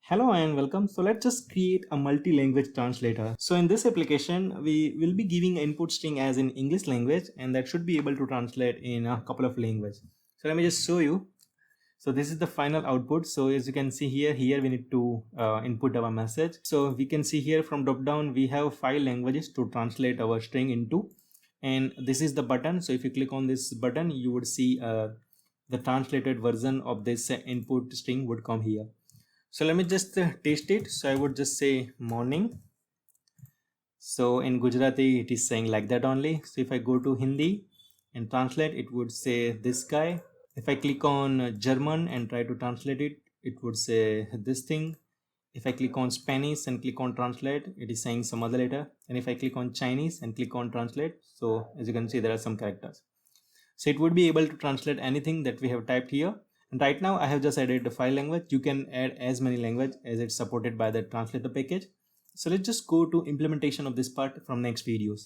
Hello and welcome. So let's just create a multi-language translator. So in this application, we will be giving input string as in English language, and that should be able to translate in a couple of languages. So let me just show you. So this is the final output. So as you can see here we need to input our message. So we can see here from drop down, we have 5 languages to translate our string into. And this is the button. So if you click on this button, you would see the translated version of this input string would come here. So let me just taste it. So I would just say morning. So in Gujarati it is saying like that only. So if I go to Hindi and translate, it would say this guy. If I click on German and try to translate it, it would say this thing. If I click on Spanish and click on translate, it is saying some other letter. And if I click on Chinese and click on translate, so as you can see, there are some characters. So it would be able to translate anything that we have typed here. And right now I have just added the file language. You can add as many language as it's supported by the translator package. So let's just go to implementation of this part from next videos.